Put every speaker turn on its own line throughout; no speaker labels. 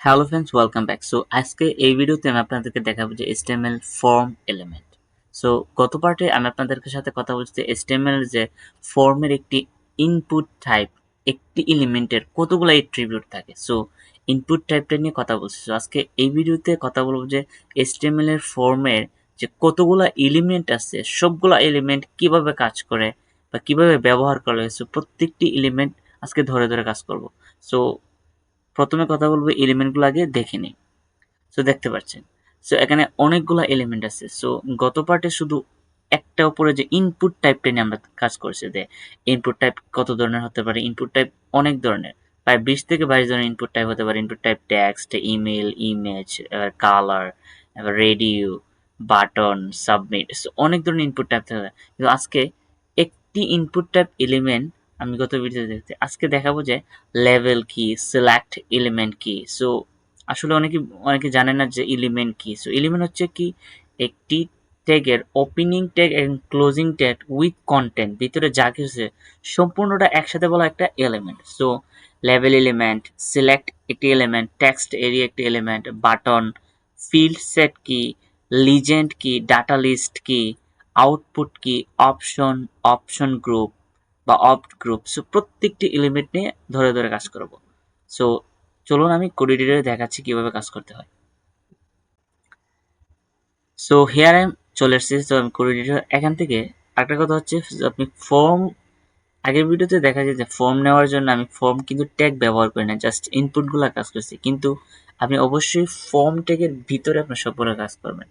Hello friends, welcome back. So আজকে এই ভিডিওতে আমি আপনাদেরকে দেখাবো যে HTML ফর্ম এলিমেন্ট। সো গত পার্টে আমি আপনাদের সাথে কথা বলছি যে HTML যে ফর্মের একটি ইনপুট টাইপ, একটি এলিমেন্টের কতগুলো অ্যাট্রিবিউট থাকে। সো ইনপুট টাইপটা নিয়ে কথা বলছি। সো আজকে এই ভিডিওতে কথা বলবো যে HTML এর ফর্মের যে কতগুলো এলিমেন্ট আছে, সবগুলো এলিমেন্ট কিভাবে কাজ করে বা কিভাবে ব্যবহার করা হয়েছে, প্রত্যেকটি এলিমেন্ট আজকে ধরে ধরে কাজ করব। সো প্রথমে কথা বলবো এলিমেন্টগুলো আগে দেখে নিই। সো দেখতে পাচ্ছেন, সো এখানে অনেকগুলো এলিমেন্ট আছে। সো গত পার্টে শুধু একটা উপরে যে ইনপুট টাইপটা নিয়ে আমরা কাজ করছি, যে ইনপুট টাইপ কত ধরনের হতে পারে। ইনপুট টাইপ অনেক ধরনের, প্রায় 20 থেকে 22 ধরনের ইনপুট টাইপ হতে পারে। Input type text, email, image, colour, radio, button, submit, অনেক ধরনের ইনপুট টাইপ থাকে। কিন্তু আজকে একটি ইনপুট টাইপ এলিমেন্ট আমি গত ভিডিওতে দেখতে, আজকে দেখাবো যে লেভেল কি, সিলেক্ট এলিমেন্ট কি। সো আসলে অনেকে জানে না যে এলিমেন্ট কি। সো এলিমেন্ট হচ্ছে কি, একটি ট্যাগের ওপেনিং ট্যাগ এবং ক্লোজিং ট্যাগ উইথ কন্টেন্ট, ভিতরে যা কিছু আছে সম্পূর্ণটা একসাথে বলা একটা element. So level element, select একটি এলিমেন্ট, টেক্সট এরিয়া একটি এলিমেন্ট, বাটন, ফিল্ড সেট কি, লিজেন্ড কি, ডাটা লিস্ট কি, আউটপুট কি, অপশন, অপশন গ্রুপ বা অপ্ট গ্রুপ। সো প্রত্যেকটি এলিমেন্ট নিয়ে ধরে ধরে কাজ করব। সো চলুন আমি কোড এডিটরে দেখাচ্ছি কিভাবে কাজ করতে হয়। সো হিয়ার আই এম চলে এসেছি। তো আমি কোড এডিটর, এখান থেকে একটা কথা হচ্ছে, আপনি ফর্ম, আগের ভিডিওতে দেখা যায় যে ফর্ম নেওয়ার জন্য আমি ফর্ম কিন্তু ট্যাগ ব্যবহার করি না, জাস্ট ইনপুটগুলো কাজ করছি। কিন্তু আপনি অবশ্যই ফর্ম ট্যাগের ভিতরে আপনার সবগুলো কাজ করবেন।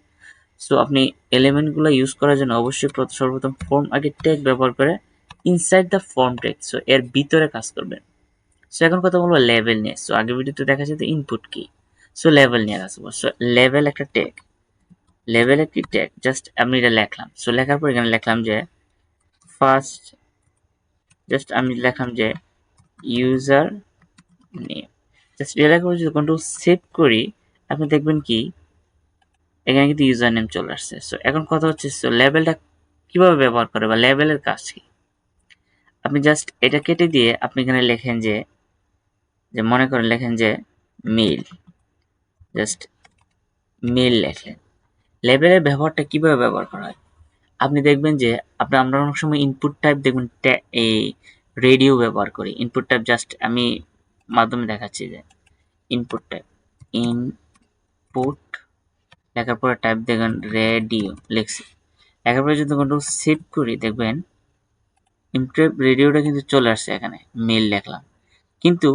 সো আপনি এলিমেন্টগুলো ইউজ করার জন্য অবশ্যই সর্বপ্রথম ফর্ম আগে ট্যাগ ব্যবহার করে inside the form tag, so এর ভিতরে কাজ করবেন। সো এখন কথা বলবো লেভেল নিয়ে। সো আগের ভিডিওতে দেখা যায় ইনপুট কি, সো লেভেল নিয়ে কাজ করবো। সো লেভেল একটা ট্যাগ, লেভেল একটি ট্যাগ, জাস্ট আমি এটা লিখলাম। সো লেখার পর এখানে লিখলাম যে ফার্স্ট, জাস্ট আমি লিখলাম যে ইউজার নেম। জাস্ট এটা লেখার পর যদি কন্ট্রোল সেভ করি, আপনি দেখবেন কি এখানে কিন্তু ইউজার নেম চলে আসছে। সো এখন কথা হচ্ছে, সো লেভেলটা কিভাবে ব্যবহার করে বা লেভেলের কাজ কি। আপনি জাস্ট এটা কেটে দিয়ে আপনি এখানে লেখেন যে, মনে করেন লেখেন যে মেল, জাস্ট মেল লেখলেন। লেভেলের ব্যবহারটা কিভাবে ব্যবহার করা হয়, আপনি দেখবেন যে আমরা অনেক সময় ইনপুট টাইপ দেখবেন এই রেডিও ব্যবহার করি। ইনপুট টাইপ জাস্ট আমি মাধ্যমে দেখাচ্ছি যে ইনপুট টাইপ, ইনপুট লেখার পরে টাইপ দেখবেন রেডিও লিখছি। লেখার পরে যদি কন্ট্রোল সেভ করি, দেখবেন ইনপুট রেডিওটা কিন্তু চলে আসছে। এখানে মেল লেখলাম, কিন্তু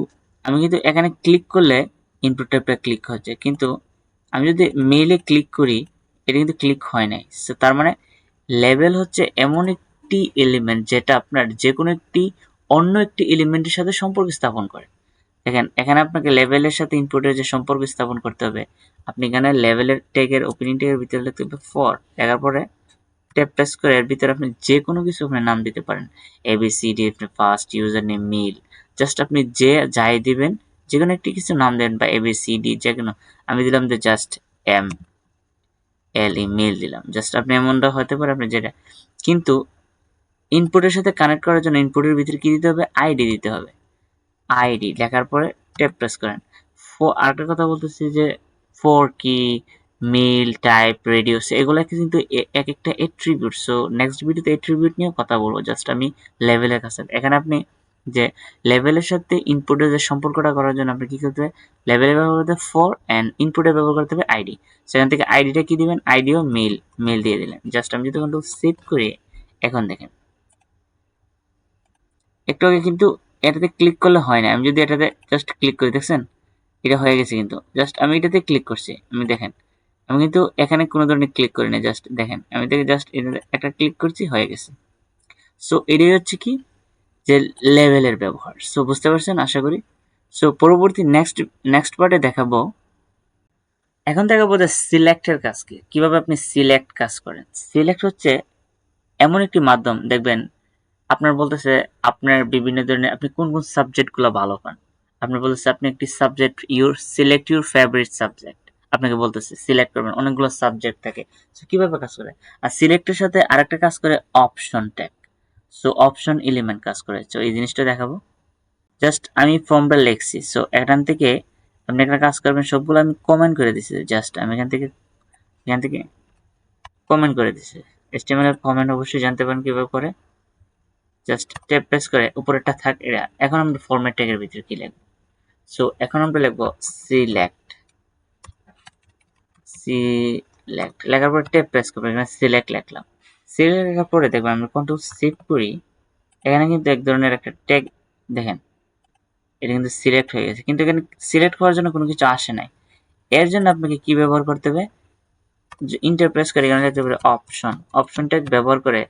আমি কিন্তু এখানে ক্লিক করলে ইনপুট টাইপটা ক্লিক হচ্ছে, কিন্তু আমি যদি মেইলে ক্লিক করি এটা কিন্তু ক্লিক হয় নাই। সো তার মানে লেভেল হচ্ছে এমন একটি এলিমেন্ট যেটা আপনার যে কোনো একটি অন্য একটি এলিমেন্টের সাথে সম্পর্ক স্থাপন করে। দেখেন এখানে আপনাকে লেভেলের সাথে ইনপুটের যে সম্পর্ক স্থাপন করতে হবে, আপনি এখানে লেভেলের ট্যাগের ওপেনিং ট্যাগের ভিতরে লিখতে হবে ফর, লেখার পরে ট্যাপ প্রেস করে এর ভিতরে আপনি যে কোনো কিছু আপনি নাম দিতে পারেন। এবিসিডি, আপনি first, user name, mail, just আপনি যে যাই দিবেন, যে কোনো একটি কিছু নাম দেন বা এবিসিডি যে কোনো। আমি দিলাম যে জাস্ট এম এল ই, মেল দিলাম। জাস্ট আপনি এমনটা হতে পারে আপনি যেটা, কিন্তু ইনপুটের সাথে কানেক্ট করার জন্য ইনপুটের ভিতরে কি দিতে হবে, আইডি দিতে হবে। আইডি লেখার পরে ট্যাপ প্রেস করেন। আরেকটা কথা বলতেছি যে ফর কি, মেল টাইপ, রেডিওস, এগুলা কিন্তু এক একটা এট্রিবিউট। সো নেক্সট ভিডিওতে এট্রিবিউট নিয়ে কথা বলবো। জাস্ট আমি লেভেলের কাছে, এখানে আপনি যে লেভেলের সাথে ইনপুটের যে সম্পর্কটা করার জন্য আপনি কি করতে হবে, লেভেলে ব্যবহার করতে হবে ফর অ্যান্ড ইনপুটে ব্যবহার করতে হবে আইডি। সেখান থেকে আইডিটা কি দিবেন, আইডিও মেল, মেল দিয়ে দিলেন। জাস্ট আমি যদি কন্ট্রোল সেভ করি, এখন দেখেন একটু আগে কিন্তু এটাতে ক্লিক করলে হয় না। আমি যদি এটাতে জাস্ট ক্লিক করি, দেখছেন এটা হয়ে গেছে। কিন্তু জাস্ট আমি এটাতে ক্লিক করছি, আমি দেখেন আমি কিন্তু এখানে কোনো ধরনের ক্লিক করি না। জাস্ট দেখেন আমি দেখে জাস্ট এটাতে একটা ক্লিক করছি, হয়ে গেছে। সো এটাই হচ্ছে কি যে লেভেলের ব্যবহার। সো বুঝতে পারছেন আশা করি। সো পরবর্তী নেক্সট পার্টে দেখাবো, এখন দেখাবো যে সিলেক্টের কাজ কি, কিভাবে আপনি সিলেক্ট কাজ করেন। সিলেক্ট হচ্ছে এমন একটি মাধ্যম, দেখবেন আপনার বলতেছে আপনার বিভিন্ন ধরনের আপনি কোন কোন সাবজেক্টগুলো ভালো পান। আপনার বলতেছে আপনি একটি subject, select your favourite subject, আপনাকে বলতেছে সিলেক্ট করবেন। অনেকগুলো সাবজেক্ট থাকে। সো কিভাবে কাজ করে, আর সিলেক্টের সাথে আরেকটা কাজ করে option tag. So option element কাজ করে। সো এই জিনিসটা দেখাবো। জাস্ট আমি ফর্মটা লিখছি। সো এখান থেকে আপনি একটা কাজ করবেন, সবগুলো আমি কমেন্ট করে দিছি, জাস্ট আমি এখান থেকে কমেন্ট করে দিছি। HTML এর কমেন্ট অবশ্যই জানতে পারেন কিভাবে করে, জাস্ট ট্যাব প্রেস করে উপরেরটা থাক এটা। এখন আমরা ফরম্যাট ট্যাগের ভিতরে কি লিখব? সো এখন আমরা লিখব সিলেক্ট। সিলেক্ট লেখার পরে ট্যাব প্রেস করব, এখানে সিলেক্ট লিখলাম। সিলেক্ট লেখার পরে দেখবেন আমরা কন্ট্রোল শিফট করি, এখানে কিন্তু এক ধরনের একটা ট্যাগ দেখেন, এটা কিন্তু সিলেক্ট হয়ে গেছে, কিন্তু এখানে সিলেক্ট করার জন্য কোনো কিছু আসে নাই। এর জন্য আপনাকে কি ব্যবহার করতে হবে? যে ইন্টার প্রেস করে এখানে লিখতে পারে অপশন। অপশন ট্যাগ ব্যবহার করে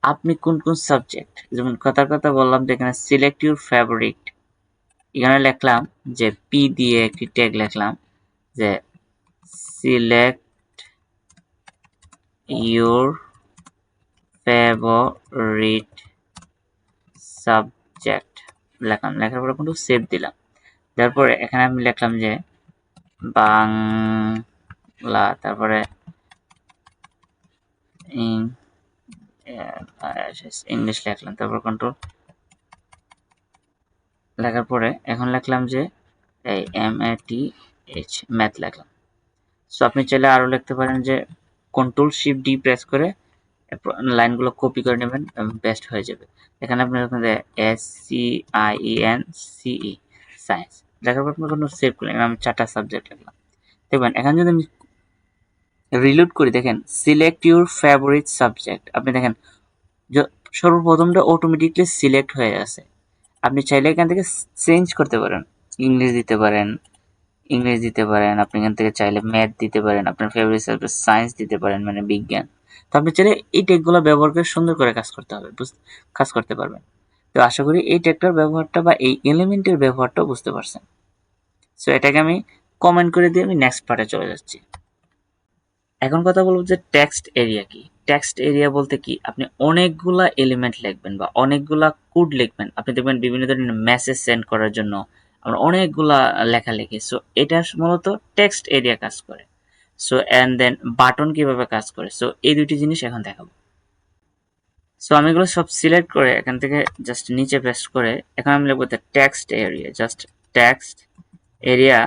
আপনি কোন কোন সাবজেক্ট, যেমন কথার কথা বললাম যে এখানে সিলেক্ট ইউর ফেভারিট, এখানে লিখলাম যে পি দিয়ে একটি ট্যাগ লিখলাম যে সিলেক্ট ইউর ফেভারিট সাবজেক্ট লিখলাম, লেখার পরে কিন্তু সেভ দিলাম। তারপরে এখানে আমি লিখলাম যে বাংলা, তারপরে ইংলিশ লিখলাম, তারপর কন্ট্রোল লেখার পরে এখন লিখলাম যে এই MATH ম্যাথ লিখলাম। সো আপনি চাইলে আরো লিখতে পারেন যে কন্ট্রোল শিফট ডি প্রেস করে লাইনগুলো কপি করে নেবেন, বেস্ট হয়ে যাবে। এখানে আপনি লিখবেন যে SCIENCE সায়েন্স, লেখার পর আপনি কোনো সেভ করলেন, আমি 4টা সাবজেক্ট লিখলাম। দেখবেন এখন যদি আমি রিলোড করি, দেখেন সিলেক্ট ইউর ফেভারিট সাবজেক্ট, আপনি দেখেন সর্বপ্রথমটা অটোমেটিকলি সিলেক্ট হয়ে গেছে। আপনি চাইলে এখান থেকে চেঞ্জ করতে পারেন, ইংলিশ দিতে পারেন, আপনি এখান থেকে চাইলে ম্যাথ দিতে পারেন, আপনার ফেভারিট সাবজেক্ট সায়েন্স দিতে পারেন, মানে বিজ্ঞান। তো আপনি চাইলে এই ট্যাগগুলো ব্যবহার করে সুন্দর করে কাজ করতে পারবেন। তো আশা করি এই ট্যাগটার ব্যবহারটা বা এই এলিমেন্টের ব্যবহারটা বুঝতে পারছেন। সো এটাকে আমি কমেন্ট করে দিয়ে আমি নেক্সট পার্টে চলে যাচ্ছি। এখন কথা বলবো যে টেক্সট এরিয়া কি। টেক্সট এরিয়া বলতে কি, আপনি অনেকগুলা এলিমেন্ট লিখবেন বা অনেকগুলা কোড লিখবেন, আপনি দেখবেন বিভিন্ন ধরনের মেসেজ সেন্ড করার জন্য আমরা অনেকগুলা লেখালেখি। সো এটা মূলত টেক্সট এরিয়া কাজ করে। সো এন্ড দেন বাটন কিভাবে কাজ করে, সো এই দুটি জিনিস এখন দেখাবো। সো আমি এগুলো সব সিলেক্ট করে এখান থেকে জাস্ট নিচে পেস্ট করে এখন আমি লিখবো text area, just text area.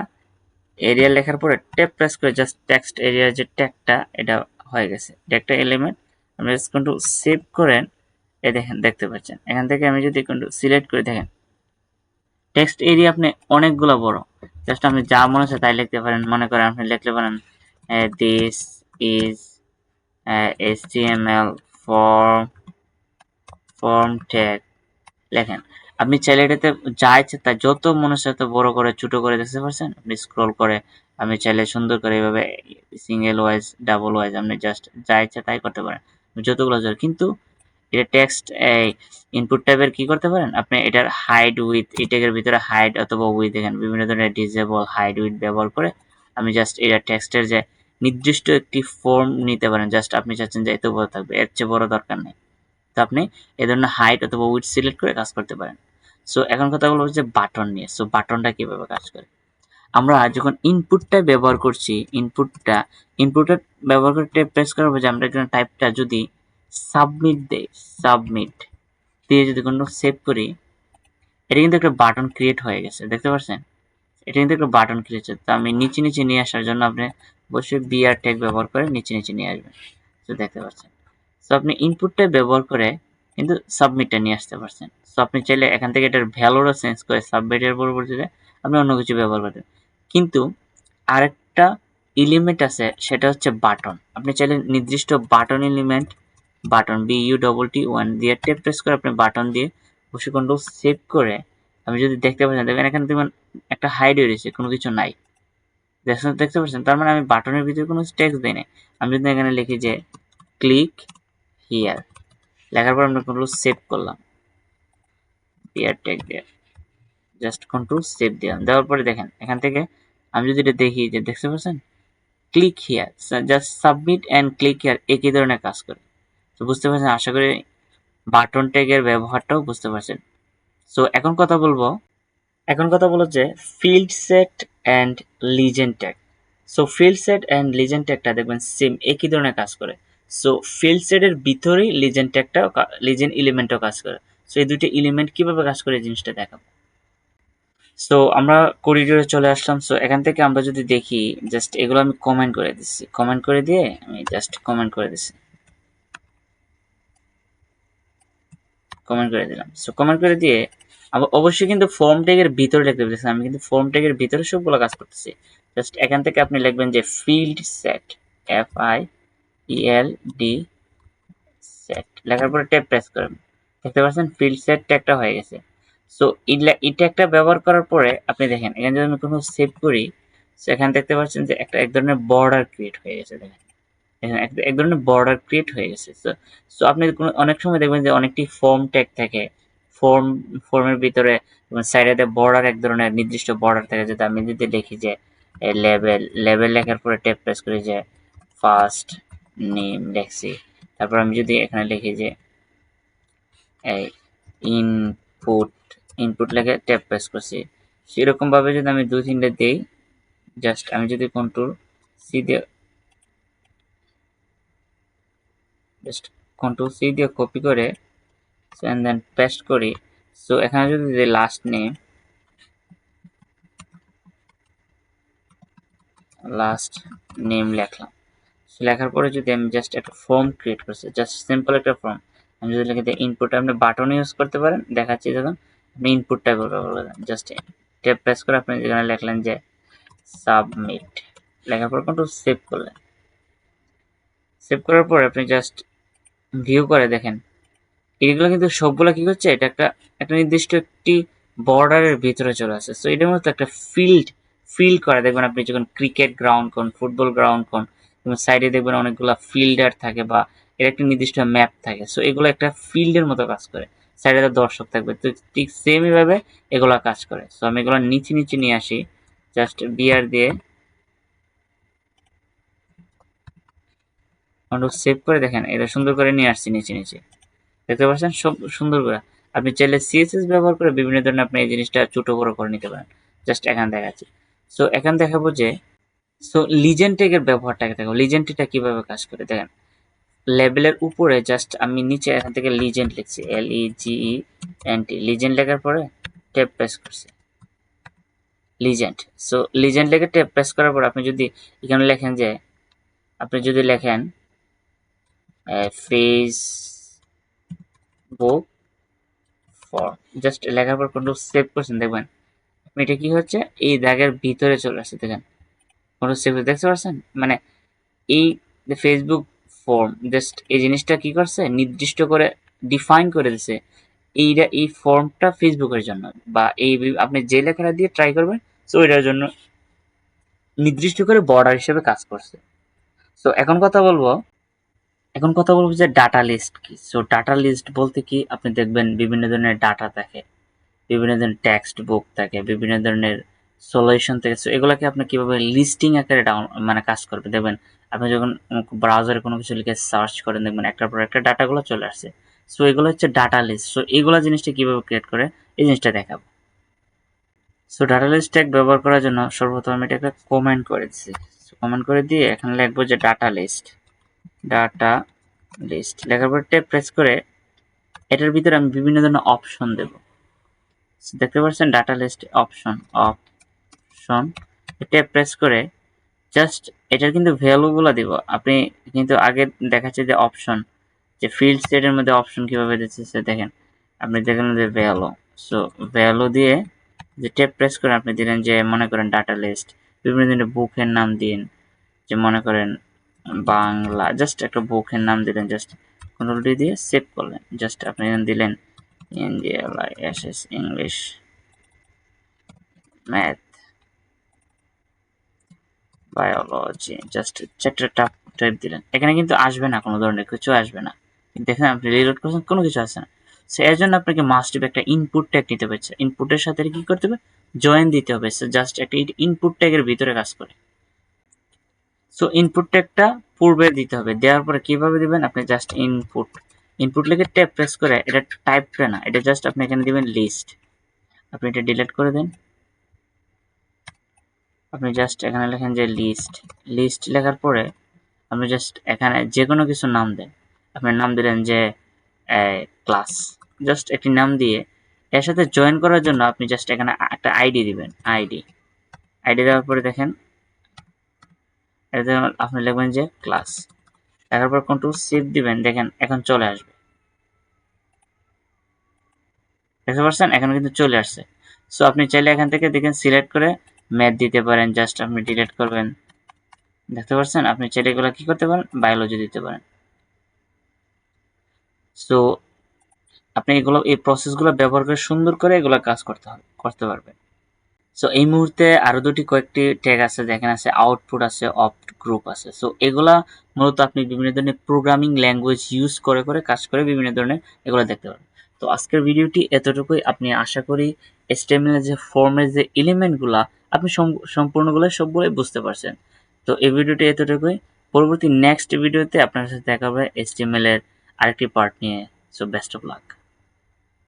Area লেখার পরে ট্যাব প্রেস করে জাস্ট টেক্সট এরিয়ার যে ট্যাগটা এটা হয়ে গেছে, ট্যাগটা এলিমেন্ট। আপনি জাস্ট কন্ট্রোল সেভ করেন, এই দেখেন দেখতে পাচ্ছেন। এখান থেকে আমি যদি কন্ট্রোল সিলেক্ট করে দেখেন টেক্সট এরিয়া আপনি অনেকগুলো বড়, জাস্ট আপনি যা মনে হচ্ছে তাই লিখতে পারেন। মনে করেন আপনি লিখতে পারেন this is HTML form tag লেখেন। আপনি চাইলে এটাতে যা ইচ্ছে তাই যত মনে হচ্ছে তত বড় করে ছোট করে দেখতে পাচ্ছেন। আপনি স্ক্রল করে আমি চাইলে সুন্দর করে এইভাবে সিঙ্গেল ওয়াইজ ডাবল ওয়াইজ আপনি জাস্ট যা ইচ্ছে তাই করতে পারেন, যতগুলো জোর। কিন্তু এটা টেক্সট এই ইনপুট টাইপের কি করতে পারেন আপনি, এটার হাইড উইথ, এই ট্যাগের ভিতরে হাইড অথবা উইথ দেখেন বিভিন্ন ধরনের ডিসেবল হাইড উইথ ব্যবহার করে আমি জাস্ট এটা টেক্সটের যে নির্দিষ্ট একটি ফর্ম নিতে পারেন। জাস্ট আপনি চাচ্ছেন যে এত বড় থাকবে, এর চেয়ে বড় দরকার নেই। তো আপনি এই ধরনের হাইট অথবা উইডথ সিলেক্ট করে কাজ করতে পারেন। সো এখন কথা বলবো যে বাটন নিয়ে। সো বাটনটা কিভাবে কাজ করে, আমরা যখন ইনপুটটা ব্যবহার করছি, ইনপুটটা ব্যবহার করে ট্যাব প্রেস করবো, যে আমরা এখানে টাইপটা যদি সাবমিট দেই, সাবমিট দিয়ে যদি কোনো সেভ করি, এটা কিন্তু একটা বাটন ক্রিয়েট হয়ে গেছে, দেখতে পাচ্ছেন। এটা কিন্তু একটা বাটন ক্রিয়েট হচ্ছে। তো আমি নিচে নিচে নিয়ে আসার জন্য আপনি অবশ্যই বিআর ট্যাগ ব্যবহার করে নিচে নিচে নিয়ে আসবেন। তো দেখতে পাচ্ছেন। সো আপনি ইনপুটটা ব্যবহার করে কিন্তু সাবমিটটা নিয়ে আসতে পারছেন। সো আপনি চাইলে এখান থেকে এটার ভ্যালুটা চেঞ্জ করে সাবমিটের পরবর্তীতে আপনি অন্য কিছু ব্যবহার করতেন। কিন্তু আরেকটা এলিমেন্ট আছে, সেটা হচ্ছে বাটন। আপনি চাইলে নির্দিষ্ট বাটন এলিমেন্ট, বাটন BUTT1 দিয়ে ট্যাব প্রেস করে আপনি বাটন দিয়ে বসে কন্ট্রোল সেভ করে আমি যদি দেখতে পাচ্ছেন, দেখেন এখানে দেখবেন একটা হাইড হয়ে রয়েছে, কোনো কিছু নাই, দেখতে পাচ্ছেন। তার মানে আমি বাটনের ভিতরে কোনো টেক্সট দিই নাই। আমি যদি এখানে লিখি যে ক্লিক হিয়ার, লেখার পর আমরা কন্ট্রোল সেভ করলাম, হিয়ার ট্যাগ দিয়ে জাস্ট কন্ট্রোল সেভ দিলাম। দেওয়ার পরে দেখেন এখান থেকে আমি যদি এটা দেখি, যে দেখতে পাচ্ছেন click here, just submit and click here একই ধরনের কাজ করে। তো বুঝতে পারছেন, আশা করি বাটন ট্যাগের ব্যবহারটাও বুঝতে পারছেন। সো এখন কথা বলো যে field set and legend tag. So field set and legend ট্যাগটা দেখবেন সেম একই ধরনের কাজ করে। সো ফিল্ড সেটের ভিতরেই লিজেন্ড ট্যাগটাও, লিজেন্ড এলিমেন্টও কাজ করে। সো এই দুটো এলিমেন্ট কিভাবে কাজ করে এই জিনিসটা দেখাবো। সো আমরা করিডোরে চলে আসলাম। সো এখান থেকে আমরা যদি দেখি, জাস্ট এগুলো আমি কমেন্ট করে দিচ্ছি, কমেন্ট করে দিয়ে আমি জাস্ট কমেন্ট করে দিচ্ছি, কমেন্ট করে দিলাম। সো কমেন্ট করে দিয়ে অবশ্যই কিন্তু ফর্ম ট্যাগের ভিতরে লিখতে বলেছি, আমি কিন্তু ফর্ম ট্যাগের ভিতরে সবগুলো কাজ করতেছি। জাস্ট এখান থেকে আপনি লিখবেন যে ফিল্ড সেট, FIELD সেট, লেখার পরে ট্যাব প্রেস করবেন। দেখতে পাচ্ছেন ফিল্ড সেট ট্যাগটা হয়ে গেছে। সো এই ট্যাগটা ব্যবহার করার পরে আপনি দেখেন এখানে যদি আমি কোনো সেভ করি, সেখানে দেখতে পাচ্ছেন যে একটা এক ধরনের বর্ডার ক্রিয়েট হয়ে গেছে। দেখেন এখানে এক ধরনের বর্ডার ক্রিয়েট হয়ে গেছে। সো আপনি অনেক সময় দেখবেন যে অনেকটি ফর্ম ট্যাগ থাকে, ফর্মের ভিতরে সাইডে বর্ডার, এক ধরনের নির্দিষ্ট বর্ডার থাকে। যদি আমি যদি লিখি যে লেভেল লেখার পরে ট্যাব প্রেস করি যে ফার্স্ট নেম লেখছি, তারপর আমি যদি এখানে লিখি যে ইনপুট, ইনপুট লেখে ট্যাব প্রেস করছি, সেরকম ভাবে যদি আমি 2-3টে দেই, জাস্ট আমি যদি কন্ট্রোল সি দিয়ে কপি করে and then পেস্ট করি। সো এখানে যদি লাস্ট নেম লিখলাম, লেখার পরে যদি আমি জাস্ট একটা ফর্ম ক্রিয়েট করছি, জাস্ট সিম্পল একটা ফর্ম, আমি যদি লিখে দিই ইনপুট, আপনি বাটন ইউজ করতে পারেন, দেখাচ্ছি যখন আপনি ইনপুটটা করবেন, জাস্ট ট্যাব প্রেস করে আপনি যেখানে লিখলেন যে সাবমিট, লেখার পর কন্ট্রোল সেভ করলেন। সেভ করার পর আপনি জাস্ট ভিউ করে দেখেন এগুলো কিন্তু সবগুলা কি করছে, এটা একটা নির্দিষ্ট একটি বর্ডারের ভিতরে চলে আসে। সো এটার মধ্যে একটা ফিল করে দেখবেন আপনি যখন ক্রিকেট গ্রাউন্ড কোন, ফুটবল গ্রাউন্ড কোন, সাইডে দেখবেন অনেকগুলা ফিল্ডার থাকে বা এর একটা নির্দিষ্ট ম্যাপ থাকে। সো এগুলো একটা ফিল্ডের মতো কাজ করে, সাইডে দর্শক থাকবে, তো ঠিক সেমই ভাবে এগুলা কাজ করে। সো আমি এগুলো নিচে নিচে নিয়ে আসি, জাস্ট বিআর দিয়ে সেভ করে দেখেন এটা সুন্দর করে নিয়ে আসছি নিচে নিচে, দেখতে পাচ্ছেন সব সুন্দর করে। আপনি চাইলে সিএসএস ব্যবহার করে বিভিন্ন ধরনের আপনি এই জিনিসটা ছোট বড় করে নিতে পারেন। জাস্ট এখানে দেখাচ্ছি। সো এখানে দেখাবো যে লিজেন্ড ট্যাগের ব্যবহারটাকে দেখো, লিজেন্ড ট্যাগটা কিভাবে কাজ করে দেখেন। লেবেলের উপরে জাস্ট আমি নিচে এখান থেকে লিজেন্ড লিখছি, LEGEND, লিজেন্ড লেখার পরে ট্যাব প্রেস করছি লিজেন্ড। সো লিজেন্ড লেখে ট্যাব প্রেস করার পর আপনি যদি এখানে লেখেন যে, আপনি যদি লেখেন ফেসবুক ফর, জাস্ট লেখার পর কন্ট্রোল সেভ করছেন, দেখবেন আপনি এটা কি হচ্ছে এই দাগের ভিতরে চলে আসছে। দেখেন কন্ট্রোল সেভ দেখতে পাচ্ছেন, মানে এই ফেসবুক ফর্ম জাস্ট এই জিনিসটা কি করছে, নির্দিষ্ট করে ডিফাইন করে দিছে এইটা, এই ফর্মটা ফেসবুকের জন্য, বা এই আপনি যে লেখাটা দিয়ে ট্রাই করবেন, সো এটার জন্য নির্দিষ্ট করে বর্ডার হিসেবে কাজ করছে। সো এখন কথা বলবো যে ডাটা লিস্ট কি। সো ডাটা লিস্ট বলতে কি, আপনি দেখবেন বিভিন্ন ধরনের ডাটা থাকে, বিভিন্ন ধরনের টেক্সট বুক থাকে, বিভিন্ন ধরনের সলিউশন থাকে। সো এগুলোকে আপনি কিভাবে লিস্টিং আকারে মানে কাজ করবে দেখবেন, আপনি যখন ব্রাউজারে কোনো কিছু লিখে সার্চ করেন দেখবেন একটার পর একটা ডাটাগুলো চলে আসছে। সো এগুলো হচ্ছে ডাটা লিস্ট। সো এগুলো জিনিসটা কিভাবে ক্রিয়েট করে এই জিনিসটা দেখাবো। সো ডাটা লিস্ট ট্যাগ ব্যবহার করার জন্য সর্বপ্রথম আমি এটাকে কমেন্ট করে দিচ্ছি। কমেন্ট করে দিয়ে এখানে লিখবো যে ডাটা লিস্ট লেখার পর ট্যাব প্রেস করে এটার ভিতরে আমি বিভিন্ন ধরনের অপশন দেব। দেখতে পাচ্ছেন data list option tab press করে জাস্ট এটার কিন্তু ভ্যালুগুলো দিব। আপনি কিন্তু আগে দেখাচ্ছে যে অপশন, যে ফিল্ড সেটের মধ্যে অপশন কিভাবে দিচ্ছে দেখেন, আপনি দেখেন যে ভ্যালু। সো ভ্যালু দিয়ে যে ট্যাব প্রেস করে আপনি দিলেন যে মনে করেন ডাটা লিস্ট, বিভিন্ন ধরনের বুকের নাম দিন, যে মনে করেন বাংলা, জাস্ট একটা বুকের নাম দিলেন, জাস্ট কন্ট্রোল ডি দিয়ে সেভ করলেন। জাস্ট আপনি দিলেন India's English math biology, just chapter type দিলেন। এখানে কিন্তু আসবে না, কোনো ধরনের কিছু আসবে না, দেখেন আপনি রিলোড করছেন কোনো কিছু আসে না। সো এর জন্য আপনাকে মাস্ট বি একটা ইনপুট ট্যাগ নিতে হবে। ইনপুটের সাথে কি করতে হবে, জয়েন দিতে হবে। সো জাস্ট একটা ইনপুট ট্যাগের ভিতরে কাজ করে। সো ইনপুট ট্যাগটা পূর্বে দিতে হবে, দেওয়ার পরে কিভাবে দিবেন, আপনি জাস্ট ইনপুট লিখে ট্যাব প্রেস করে, এটা টাইপ করে না, এটা জাস্ট আপনি এখানে দিবেন লিস্ট, আপনি এটা ডিলিট করে দেন। আপনি জাস্ট এখানে লেখেন যে লিস্ট লেখার পরে আপনি জাস্ট এখানে যে কোনো কিছু নাম দেন। আপনি নাম দিলেন যে ক্লাস, জাস্ট একটি নাম দিয়ে এর সাথে জয়েন করার জন্য আপনি জাস্ট এখানে একটা আইডি দিবেন। আইডি দেওয়ার পরে দেখেন এতে আপনি লিখবেন যে ক্লাস, লেখার পর কন্ট্রোল শিফট দিবেন, দেখেন এখন চলে আসবে। দেখতে পাচ্ছেন এখন কিন্তু চলে আসছে। সো আপনি চাইলে এখান থেকে দেখেন সিলেক্ট করে ম্যাথ দিতে পারেন, জাস্ট আপনি ডিলিট করবেন। দেখতে পাচ্ছেন আপনি চাইলে এগুলো কি করতে পারেন, বায়োলজি দিতে পারেন। সো আপনি এগুলো এই প্রসেসগুলো ব্যবহার করে সুন্দর করে এগুলো কাজ করতে পারবেন। সো এই মুহূর্তে আরো কয়েকটি ট্যাগ আছে, যেখানে আছে আউটপুট আছে, অপ্ট গ্রুপ আছে। সো এগুলা মূলত আপনি বিভিন্ন ধরনের প্রোগ্রামিং ল্যাঙ্গুয়েজ ইউজ করে কাজ করে বিভিন্ন ধরনের এগুলো দেখতে পারেন। তো আজকের ভিডিওটি এতটুকুই। আপনি আশা করি HTML এর যে ফর্মের যে এলিমেন্টগুলা আপনি সম্পূর্ণগুলো সবগুলোই বুঝতে পারছেন। তো এই ভিডিওটি এতটুকুই। পরবর্তী নেক্সট ভিডিওতে আপনার সাথে দেখা হবে HTML এর আরেকটি পার্ট নিয়ে। So best of luck.